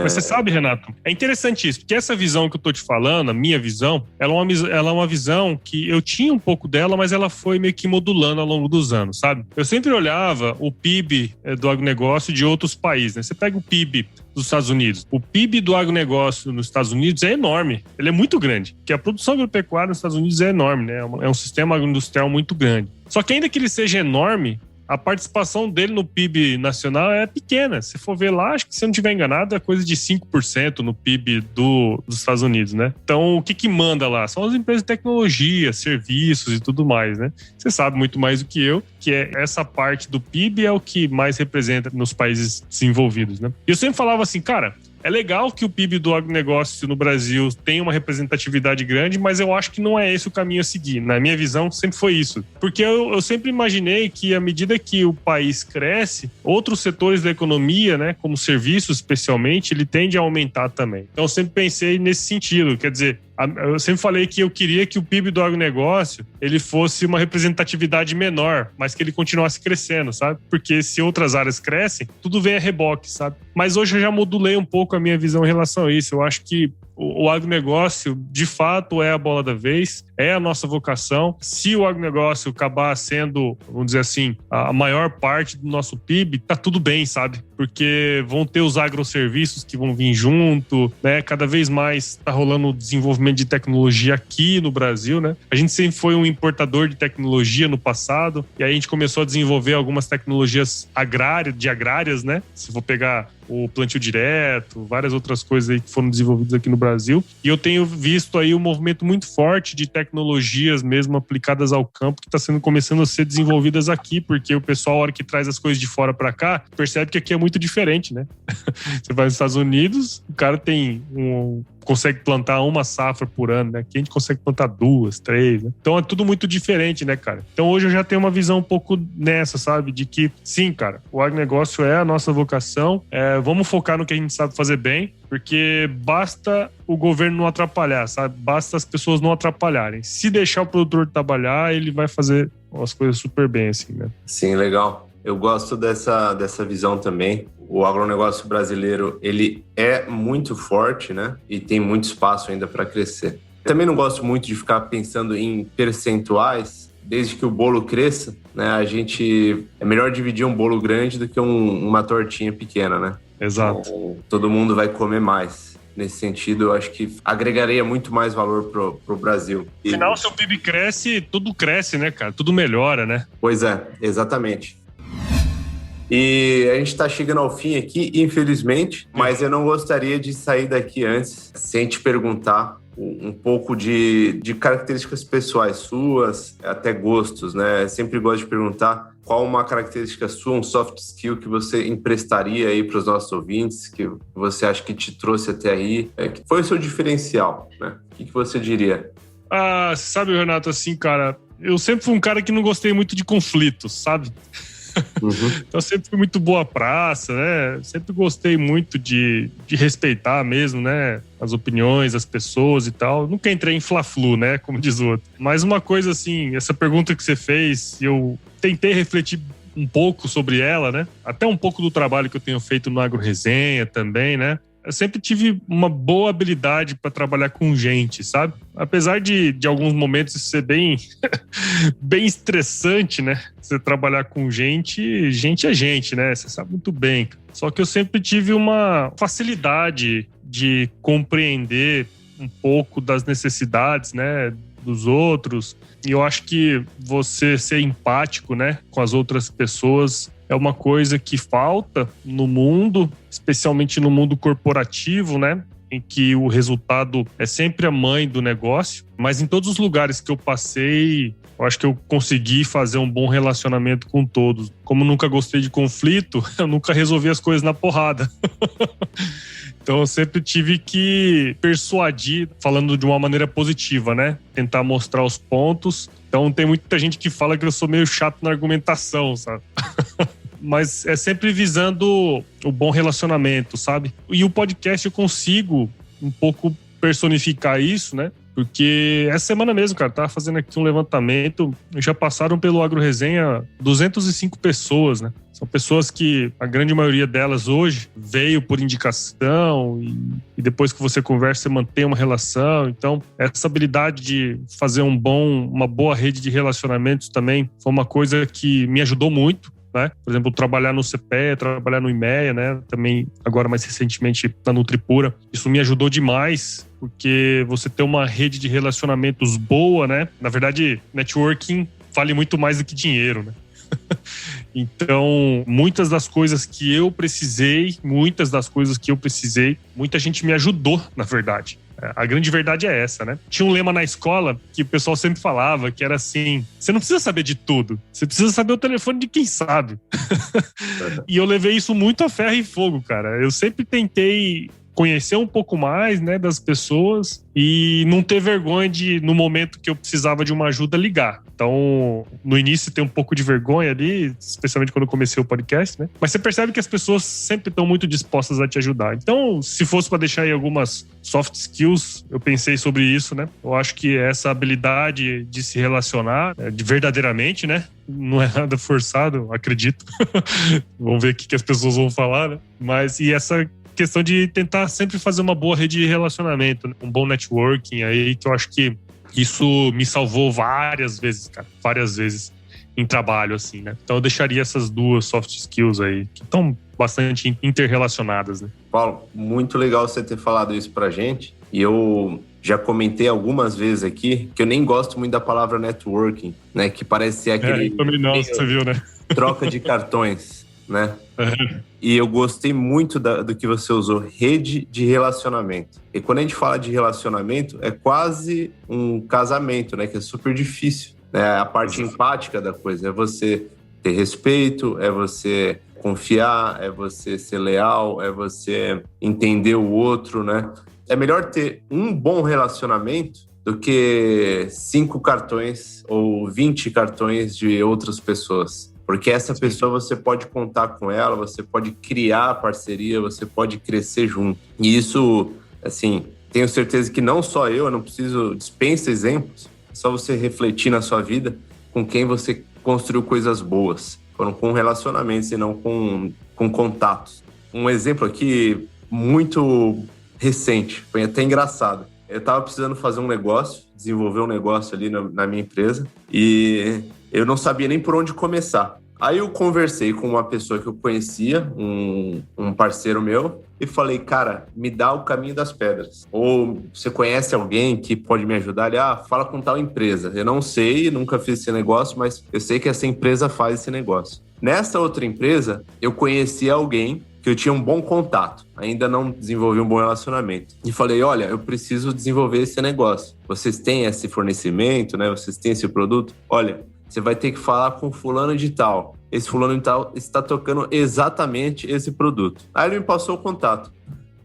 Mas você sabe, Renato, é interessante isso, porque essa visão que eu tô te falando, a minha visão, ela é uma visão que eu tinha um pouco dela, mas ela foi meio que modulando ao longo dos anos, sabe? Eu sempre olhava o PIB do agronegócio de outros países, né? Você pega o PIB dos Estados Unidos. O PIB do agronegócio nos Estados Unidos é enorme, ele é muito grande, porque a produção agropecuária nos Estados Unidos é enorme, né? É um sistema agroindustrial muito grande. Só que ainda que ele seja enorme, a participação dele no PIB nacional é pequena. Se for ver lá, acho que, se eu não estiver enganado, é coisa de 5% no PIB dos Estados Unidos, né? Então, o que manda lá? São as empresas de tecnologia, serviços e tudo mais, né? Você sabe muito mais do que eu, que essa parte do PIB é o que mais representa nos países desenvolvidos, né? E eu sempre falava assim, cara, é legal que o PIB do agronegócio no Brasil tenha uma representatividade grande, mas eu acho que não é esse o caminho a seguir. Na minha visão, sempre foi isso. Porque eu sempre imaginei que, à medida que o país cresce, outros setores da economia, né, como serviços especialmente, ele tende a aumentar também. Então, eu sempre pensei nesse sentido. Quer dizer, eu sempre falei que eu queria que o PIB do agronegócio ele fosse uma representatividade menor, mas que ele continuasse crescendo, sabe? Porque se outras áreas crescem, tudo vem a reboque, sabe? Mas hoje eu já modulei um pouco a minha visão em relação a isso. Eu acho que o agronegócio, de fato, é a bola da vez, é a nossa vocação. Se o agronegócio acabar sendo, vamos dizer assim, a maior parte do nosso PIB, tá tudo bem, sabe? Porque vão ter os agroserviços que vão vir junto, né? Cada vez mais tá rolando o desenvolvimento de tecnologia aqui no Brasil, né? A gente sempre foi um importador de tecnologia no passado, e aí a gente começou a desenvolver algumas tecnologias agrárias, né? Se for pegar o plantio direto, várias outras coisas aí que foram desenvolvidas aqui no Brasil. E eu tenho visto aí um movimento muito forte de tecnologias mesmo aplicadas ao campo que está começando a ser desenvolvidas aqui, porque o pessoal, a hora que traz as coisas de fora para cá, percebe que aqui é muito diferente, né? Você vai nos Estados Unidos, o cara consegue plantar uma safra por ano, né? Aqui a gente consegue plantar 2, 3, né? Então é tudo muito diferente, né, cara? Então hoje eu já tenho uma visão um pouco nessa, sabe? De que, sim, cara, o agronegócio é a nossa vocação, vamos focar no que a gente sabe fazer bem, porque basta o governo não atrapalhar, sabe? Basta as pessoas não atrapalharem. Se deixar o produtor trabalhar, ele vai fazer as coisas super bem, assim, né? Sim, legal. Eu gosto dessa visão também. O agronegócio brasileiro, ele é muito forte, né? E tem muito espaço ainda para crescer. Também não gosto muito de ficar pensando em percentuais. Desde que o bolo cresça, né? É melhor dividir um bolo grande do que uma tortinha pequena, né? Exato. Então, todo mundo vai comer mais. Nesse sentido, eu acho que agregaria muito mais valor pro Brasil. Afinal, se o PIB cresce, tudo cresce, né, cara? Tudo melhora, né? Pois é, exatamente. E a gente está chegando ao fim aqui, infelizmente, mas eu não gostaria de sair daqui antes sem te perguntar um pouco de características pessoais suas, até gostos, né? Eu sempre gosto de perguntar qual uma característica sua, um soft skill que você emprestaria aí para os nossos ouvintes, que você acha que te trouxe até aí, que foi o seu diferencial, né? O que você diria? Sabe, Renato, assim, cara, eu sempre fui um cara que não gostei muito de conflitos, sabe? Então, eu sempre fui muito boa praça, né? Sempre gostei muito de respeitar mesmo, né? As opiniões, as pessoas e tal. Nunca entrei em fla-flu, né? Como diz o outro. Mas uma coisa assim, essa pergunta que você fez, eu tentei refletir um pouco sobre ela, né? Até um pouco do trabalho que eu tenho feito no AgroResenha também, né? Eu sempre tive uma boa habilidade para trabalhar com gente, sabe? Apesar de alguns momentos ser bem, bem estressante, né? Você trabalhar com gente é gente, né? Você sabe muito bem. Só que eu sempre tive uma facilidade de compreender um pouco das necessidades, né? Dos outros. E eu acho que você ser empático, né? Com as outras pessoas é uma coisa que falta no mundo, especialmente no mundo corporativo, né? Em que o resultado é sempre a mãe do negócio. Mas em todos os lugares que eu passei, eu acho que eu consegui fazer um bom relacionamento com todos. Como nunca gostei de conflito, eu nunca resolvi as coisas na porrada. Então eu sempre tive que persuadir, falando de uma maneira positiva, né? Tentar mostrar os pontos. Então tem muita gente que fala que eu sou meio chato na argumentação, sabe? Mas é sempre visando o bom relacionamento, sabe? E o podcast eu consigo um pouco personificar isso, né? Porque essa semana mesmo, cara, tava fazendo aqui um levantamento, já passaram pelo AgroResenha 205 pessoas, né? São pessoas que, a grande maioria delas hoje, veio por indicação e depois que você conversa, você mantém uma relação. Então, essa habilidade de fazer uma boa rede de relacionamentos também foi uma coisa que me ajudou muito, né? Por exemplo, trabalhar no CPE, trabalhar no IMEA, né? Também, agora mais recentemente, na Nutripura. Isso me ajudou demais, porque você ter uma rede de relacionamentos boa, né? Na verdade, networking vale muito mais do que dinheiro, né? Então, muitas das coisas que eu precisei, muita gente me ajudou, na verdade. A grande verdade é essa, né? Tinha um lema na escola que o pessoal sempre falava, que era assim: você não precisa saber de tudo, você precisa saber o telefone de quem sabe. E eu levei isso muito a ferro e fogo, cara. Eu sempre tentei conhecer um pouco mais, né, das pessoas e não ter vergonha de, no momento que eu precisava de uma ajuda, ligar. Então, no início tem um pouco de vergonha ali, especialmente quando eu comecei o podcast, né? Mas você percebe que as pessoas sempre estão muito dispostas a te ajudar. Então, se fosse para deixar aí algumas soft skills, eu pensei sobre isso, né? Eu acho que essa habilidade de se relacionar verdadeiramente, né? Não é nada forçado, acredito. Vamos ver o que as pessoas vão falar, né? Mas, e essa questão de tentar sempre fazer uma boa rede de relacionamento, né? Um bom networking aí, que eu acho que isso me salvou várias vezes, cara. Várias vezes em trabalho, assim, né? Então eu deixaria essas duas soft skills aí, que estão bastante interrelacionadas, né? Paulo, muito legal você ter falado isso pra gente. E eu já comentei algumas vezes aqui que eu nem gosto muito da palavra networking, né? Que parece ser aquele... também não, você viu, né? Troca de cartões, né? E eu gostei muito do que você usou, rede de relacionamento. E quando a gente fala de relacionamento, é quase um casamento, né? Que é super difícil, né? A parte empática da coisa é você ter respeito, é você confiar, é você ser leal, é você entender o outro, né? É melhor ter um bom relacionamento do que 5 cartões ou 20 cartões de outras pessoas. Porque essa pessoa você pode contar com ela, você pode criar parceria, você pode crescer junto. E isso, assim, tenho certeza que não só eu não preciso, dispensa exemplos, é só você refletir na sua vida com quem você construiu coisas boas. Foram com relacionamentos e não com contatos. Um exemplo aqui muito recente, foi até engraçado. Eu estava precisando fazer um negócio, desenvolver um negócio ali na minha empresa e eu não sabia nem por onde começar. Aí eu conversei com uma pessoa que eu conhecia, um parceiro meu, e falei, cara, me dá o caminho das pedras. Ou você conhece alguém que pode me ajudar? Ele, fala com tal empresa. Eu não sei, nunca fiz esse negócio, mas eu sei que essa empresa faz esse negócio. Nessa outra empresa, eu conheci alguém que eu tinha um bom contato, ainda não desenvolvi um bom relacionamento. E falei, olha, eu preciso desenvolver esse negócio. Vocês têm esse fornecimento, né? Vocês têm esse produto? Olha, você vai ter que falar com fulano de tal. Esse fulano de tal está tocando exatamente esse produto. Aí ele me passou o contato.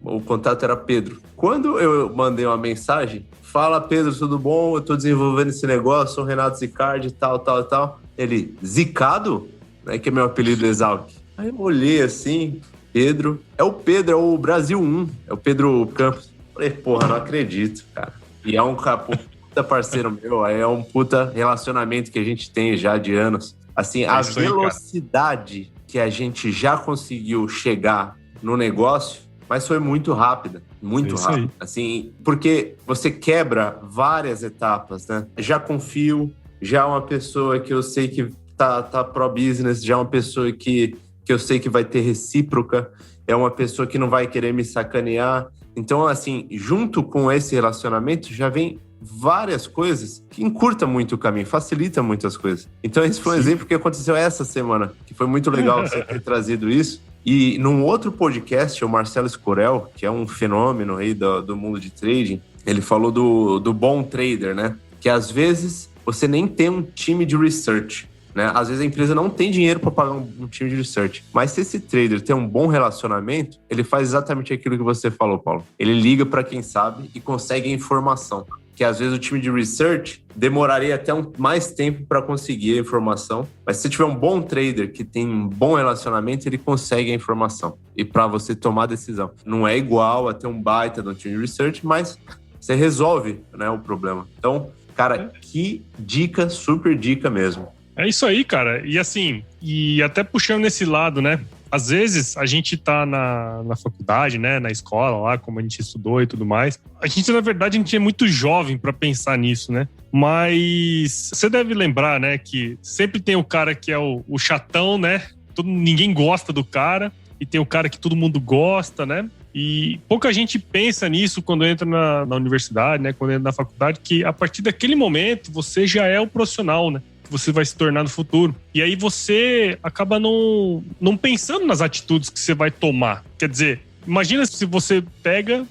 O contato era Pedro. Quando eu mandei uma mensagem, fala Pedro, tudo bom? Eu estou desenvolvendo esse negócio, sou Renato Zicardi, tal. Ele, zicado? Não é que é meu apelido Exalc. Aí eu olhei assim, Pedro. É o Pedro, é o Brasil 1. É o Pedro Campos. Falei, porra, não acredito, cara. E é um puta parceiro meu, é um puta relacionamento que a gente tem já de anos. Assim, a velocidade que a gente já conseguiu chegar no negócio, mas foi muito rápida, muito rápida. Assim, porque você quebra várias etapas, né? Já confio, já é uma pessoa que eu sei que tá pro-business, já é uma pessoa que eu sei que vai ter recíproca, é uma pessoa que não vai querer me sacanear. Então, assim, junto com esse relacionamento, já vem várias coisas que encurta muito o caminho, facilita muitas coisas. Então, esse foi um exemplo que aconteceu essa semana, que foi muito legal você ter trazido isso. E num outro podcast, o Marcelo Escorel, que é um fenômeno aí do mundo de trading, ele falou do bom trader, né? Que às vezes você nem tem um time de research, né? Às vezes a empresa não tem dinheiro para pagar um time de research. Mas se esse trader tem um bom relacionamento, ele faz exatamente aquilo que você falou, Paulo. Ele liga para quem sabe e consegue a informação. Que às vezes o time de research demoraria até mais tempo para conseguir a informação. Mas se tiver um bom trader que tem um bom relacionamento, ele consegue a informação. E para você tomar a decisão. Não é igual a ter um baita de um time de research, mas você resolve, né, o problema. Então, cara, que dica, super dica mesmo. É isso aí, cara. E assim, e até puxando nesse lado, né? Às vezes a gente tá na faculdade, né? Na escola lá, como a gente estudou e tudo mais. A gente, na verdade, a gente é muito jovem para pensar nisso, né? Mas você deve lembrar, né? Que sempre tem o cara que é o chatão, né? Ninguém gosta do cara. E tem o cara que todo mundo gosta, né? E pouca gente pensa nisso quando entra na universidade, né? Quando entra na faculdade, que a partir daquele momento você já é o profissional, né? Você vai se tornar no futuro. E aí você acaba não pensando nas atitudes que você vai tomar. Quer dizer, imagina se você pega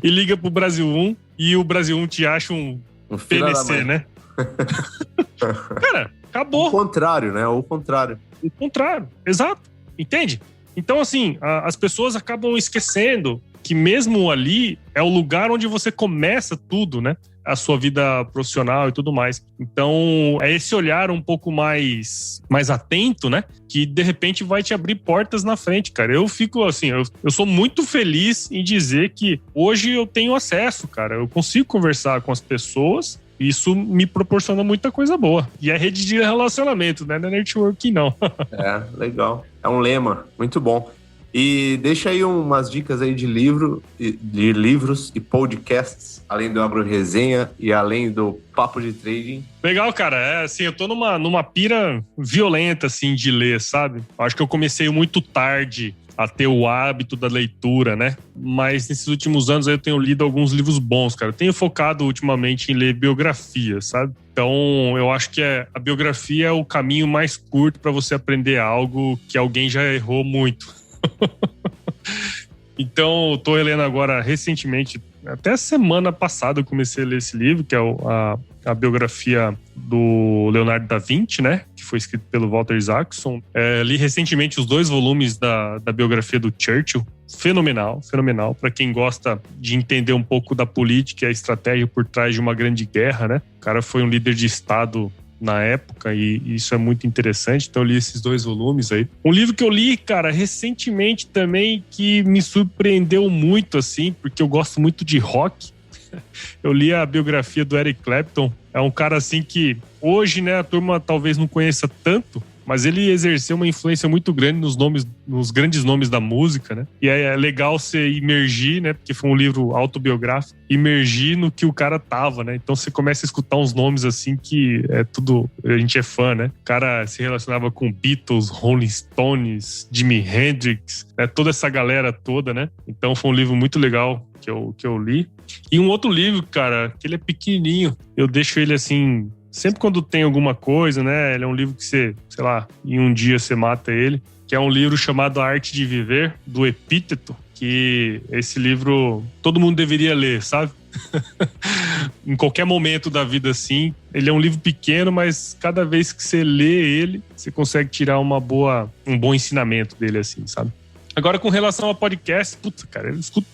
e liga pro Brasil 1 e o Brasil 1 te acha um PNC, né? Cara, acabou. O contrário, né? O contrário. O contrário, exato. Entende? Então, assim, as pessoas acabam esquecendo que mesmo ali é o lugar onde você começa tudo, né? A sua vida profissional e tudo mais. Então, é esse olhar um pouco mais atento, né? Que, de repente, vai te abrir portas na frente, cara. Eu fico, assim, eu sou muito feliz em dizer que hoje eu tenho acesso, cara. Eu consigo conversar com as pessoas. Isso me proporciona muita coisa boa. E é rede de relacionamento, né? Não é networking, não. É, legal. É um lema. Muito bom. E deixa aí umas dicas aí de livros e podcasts, além do Agro Resenha e além do Papo de Trading. Legal, cara. É assim, eu tô numa pira violenta, assim, de ler, sabe? Acho que eu comecei muito tarde a ter o hábito da leitura, né? Mas nesses últimos anos aí eu tenho lido alguns livros bons, cara. Eu tenho focado ultimamente em ler biografia, sabe? Então, eu acho que a biografia é o caminho mais curto para você aprender algo que alguém já errou muito. Então, eu tô relendo agora recentemente, até semana passada eu comecei a ler esse livro, que é a biografia do Leonardo da Vinci, né? Que foi escrito pelo Walter Isaacson. Li recentemente os 2 volumes da biografia do Churchill. Fenomenal. Para quem gosta de entender um pouco da política e a estratégia por trás de uma grande guerra, né? O cara foi um líder de Estado na época e isso é muito interessante. Então eu li esses 2 volumes aí. Um livro que eu li, cara, recentemente também, que me surpreendeu muito, assim, porque eu gosto muito de rock. Eu li a biografia do Eric Clapton. É um cara, assim, que hoje, né, a turma talvez não conheça tanto, mas ele exerceu uma influência muito grande nos grandes nomes da música, né? E é legal você imergir, né? Porque foi um livro autobiográfico, imergir no que o cara tava, né? Então você começa a escutar uns nomes assim que é tudo... A gente é fã, né? O cara se relacionava com Beatles, Rolling Stones, Jimi Hendrix, né? Toda essa galera toda, né? Então foi um livro muito legal que eu li. E um outro livro, cara, que ele é pequenininho. Eu deixo ele assim... Sempre quando tem alguma coisa, né? Ele é um livro que você, sei lá, em um dia você mata ele. Que é um livro chamado A Arte de Viver, do Epíteto. Que esse livro todo mundo deveria ler, sabe? Em qualquer momento da vida, assim. Ele é um livro pequeno, mas cada vez que você lê ele, você consegue tirar um bom ensinamento dele, assim, sabe? Agora, com relação a podcast, puta, cara, eu escuto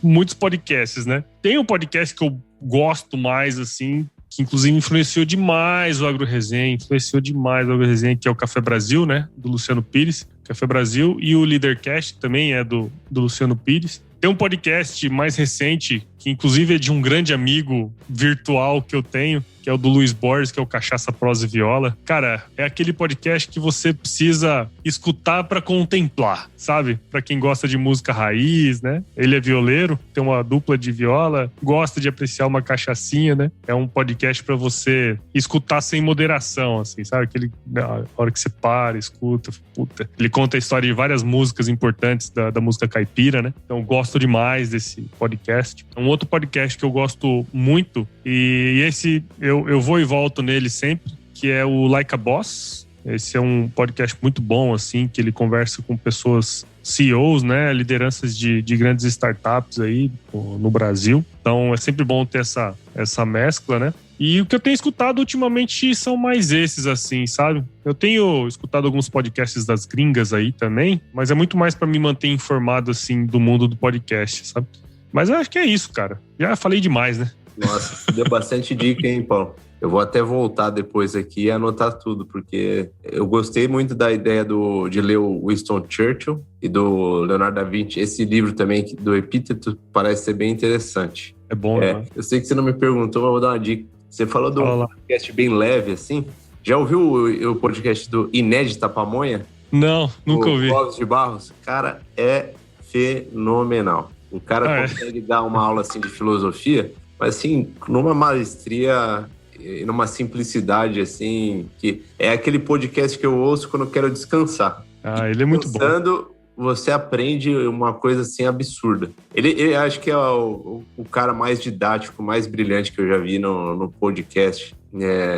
muitos podcasts, né? Tem um podcast que eu gosto mais, assim, que inclusive influenciou demais o AgroResenha, que é o Café Brasil, né? Do Luciano Pires, Café Brasil, e o Leadercast também é do Luciano Pires. Tem um podcast mais recente, que inclusive é de um grande amigo virtual que eu tenho, que é o do Luiz Borges, que é o Cachaça, Prosa e Viola. Cara, é aquele podcast que você precisa escutar pra contemplar, sabe? Pra quem gosta de música raiz, né? Ele é violeiro, tem uma dupla de viola, gosta de apreciar uma cachaçinha, né? É um podcast pra você escutar sem moderação, assim, sabe? A hora que você para, escuta, puta. Ele conta a história de várias músicas importantes da música caipira, né? Então, gosto demais desse podcast. Um outro podcast que eu gosto muito, e esse eu vou e volto nele sempre, que é o Like a Boss. Esse é um podcast muito bom, assim, que ele conversa com pessoas, CEOs, né, lideranças de grandes startups aí no Brasil. Então é sempre bom ter essa mescla, né? E o que eu tenho escutado ultimamente são mais esses, assim, sabe? Eu tenho escutado alguns podcasts das gringas aí também, mas é muito mais para me manter informado, assim, do mundo do podcast, sabe? Mas eu acho que é isso, cara. Já falei demais, né? Nossa, deu bastante dica, hein, Paulo? Eu vou até voltar depois aqui e anotar tudo, porque eu gostei muito da ideia de ler o Winston Churchill e do Leonardo da Vinci. Esse livro também, do Epíteto, parece ser bem interessante. É bom, né? Eu sei que você não me perguntou, mas vou dar uma dica. Você falou de um podcast bem leve, assim. Já ouviu o podcast do Inédita Pamonha? Não, nunca ouvi. Clóvis de Barros? Cara, é fenomenal. O cara consegue dar uma aula assim de filosofia, mas assim, numa maestria e numa simplicidade assim, que é aquele podcast que eu ouço quando eu quero descansar. Ele é muito bom. Descansando, você aprende uma coisa assim absurda. Ele acho que é o cara mais didático, mais brilhante que eu já vi no podcast.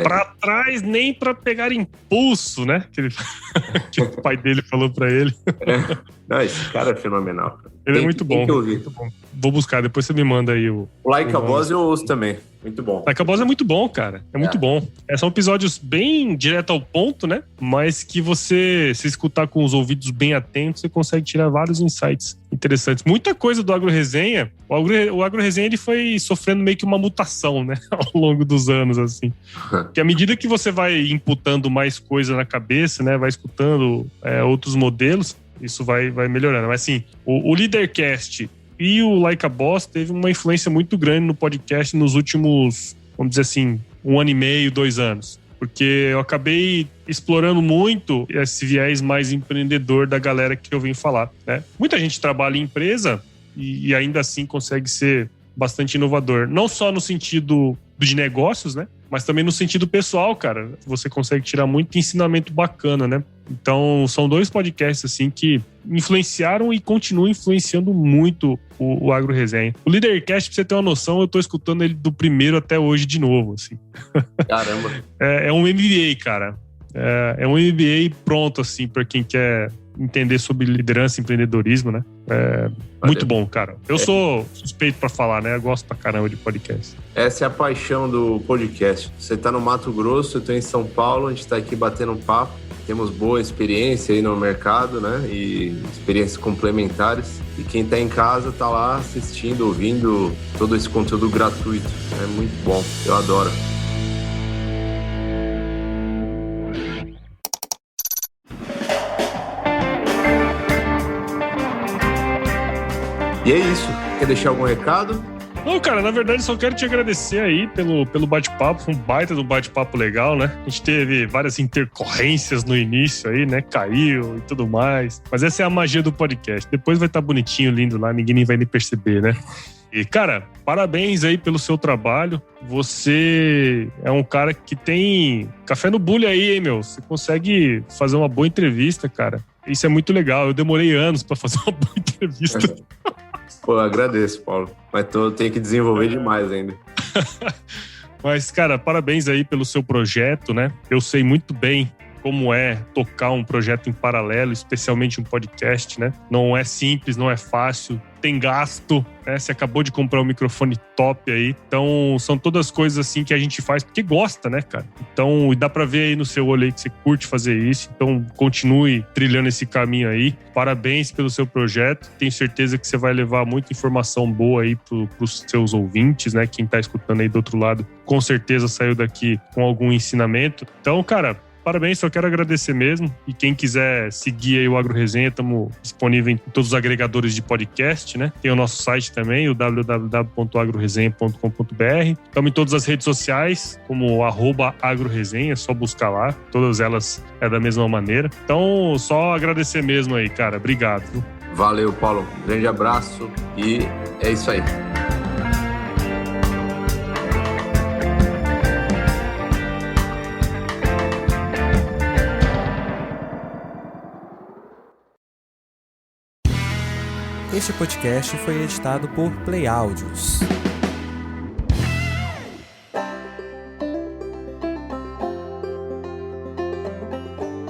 Pra trás, nem pra pegar impulso, né? Que o pai dele falou pra ele. Não, esse cara é fenomenal. Ele é muito bom. Muito bom. Vou buscar, depois você me manda aí o Like a Boss eu ouço também. Muito bom. Like a Boss é muito bom, cara. É muito bom. São episódios bem direto ao ponto, né? Mas que você, se escutar com os ouvidos bem atentos, você consegue tirar vários insights interessantes. Muita coisa do AgroResenha. O AgroResenha, ele foi sofrendo meio que uma mutação, né? Ao longo dos anos, assim. Porque à medida que você vai imputando mais coisa na cabeça, né? Vai escutando outros modelos, isso vai melhorando. Mas assim, o Leadercast e o Like a Boss teve uma influência muito grande no podcast nos últimos, vamos dizer assim, 1 ano e meio, 2 anos. Porque eu acabei explorando muito esse viés mais empreendedor da galera que eu venho falar, né? Muita gente trabalha em empresa e ainda assim consegue ser bastante inovador. Não só no sentido de negócios, né? Mas também no sentido pessoal, cara. Você consegue tirar muito ensinamento bacana, né? Então, são 2 podcasts, assim, que influenciaram e continuam influenciando muito o AgroResenha. O Leadercast, pra você ter uma noção, eu tô escutando ele do primeiro até hoje de novo, assim. Caramba! É um MBA, cara. É um MBA pronto, assim, pra quem quer entender sobre liderança e empreendedorismo, né? Muito bom, cara. Eu sou suspeito pra falar, né? Eu gosto pra caramba de podcast. Essa é a paixão do podcast. Você tá no Mato Grosso, eu tô em São Paulo, a gente tá aqui batendo um papo. Temos boa experiência aí no mercado, né? E experiências complementares. E quem tá em casa tá lá assistindo, ouvindo todo esse conteúdo gratuito. É muito bom, eu adoro. E é isso. Quer deixar algum recado? Não, cara, na verdade só quero te agradecer aí pelo bate-papo, foi um baita do bate-papo legal, né? A gente teve várias intercorrências no início aí, né? Caiu e tudo mais. Mas essa é a magia do podcast. Depois vai estar bonitinho, lindo lá, ninguém nem vai nem perceber, né? E, cara, parabéns aí pelo seu trabalho. Você é um cara que tem café no bule aí, hein, meu? Você consegue fazer uma boa entrevista, cara. Isso é muito legal. Eu demorei anos pra fazer uma boa entrevista. Pô, eu agradeço, Paulo. Mas eu tenho que desenvolver demais ainda. Mas, cara, parabéns aí pelo seu projeto, né? Eu sei muito bem como é tocar um projeto em paralelo, especialmente um podcast, né? Não é simples, não é fácil, tem gasto, né? Você acabou de comprar um microfone top aí. Então, são todas coisas assim que a gente faz porque gosta, né, cara? Então, e dá pra ver aí no seu olho aí que você curte fazer isso. Então, continue trilhando esse caminho aí. Parabéns pelo seu projeto. Tenho certeza que você vai levar muita informação boa aí pros seus ouvintes, né? Quem tá escutando aí do outro lado, com certeza saiu daqui com algum ensinamento. Então, cara, parabéns, só quero agradecer mesmo. E quem quiser seguir aí o Agro Resenha, estamos disponíveis em todos os agregadores de podcast, né? Tem o nosso site também, o www.agroresenha.com.br. Estamos em todas as redes sociais, como @agroresenha, é só buscar lá. Todas elas é da mesma maneira. Então, só agradecer mesmo aí, cara. Obrigado. Valeu, Paulo. Um grande abraço e é isso aí. Este podcast foi editado por Play Áudios.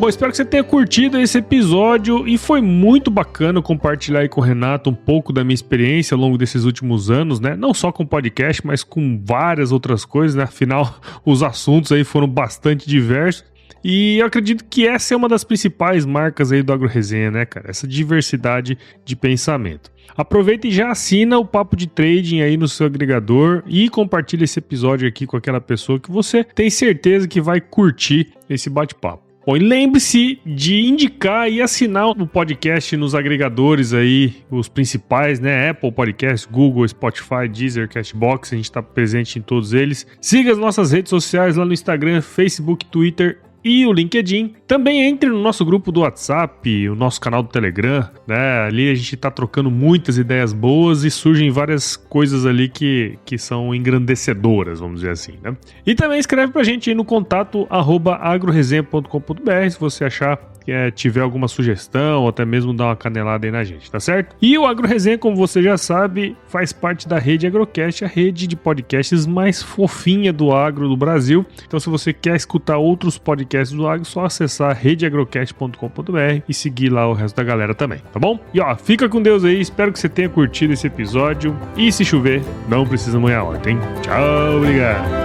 Bom, espero que você tenha curtido esse episódio e foi muito bacana compartilhar aí com o Renato um pouco da minha experiência ao longo desses últimos anos, né? Não só com podcast, mas com várias outras coisas, né? Afinal, os assuntos aí foram bastante diversos. E eu acredito que essa é uma das principais marcas aí do Agro Resenha, né, cara? Essa diversidade de pensamento. Aproveita e já assina o Papo de Trading aí no seu agregador e compartilha esse episódio aqui com aquela pessoa que você tem certeza que vai curtir esse bate-papo. Bom, e lembre-se de indicar e assinar o podcast nos agregadores aí, os principais, né? Apple Podcast, Google, Spotify, Deezer, Castbox, a gente está presente em todos eles. Siga as nossas redes sociais lá no Instagram, Facebook, Twitter e o LinkedIn. Também entre no nosso grupo do WhatsApp, o nosso canal do Telegram, né? Ali a gente tá trocando muitas ideias boas e surgem várias coisas ali que são engrandecedoras, vamos dizer assim, né? E também escreve pra gente aí no contato @agroresenha.com.br se você achar que tiver alguma sugestão ou até mesmo dar uma canelada aí na gente, tá certo? E o Agro Resenha, como você já sabe, faz parte da Rede Agrocast, a rede de podcasts mais fofinha do agro do Brasil. Então, se você quer escutar outros podcasts do agro, é só acessar redeagrocast.com.br e seguir lá o resto da galera também, tá bom? E ó, fica com Deus aí, espero que você tenha curtido esse episódio e se chover, não precisa molhar a horta, hein? Tchau, obrigado!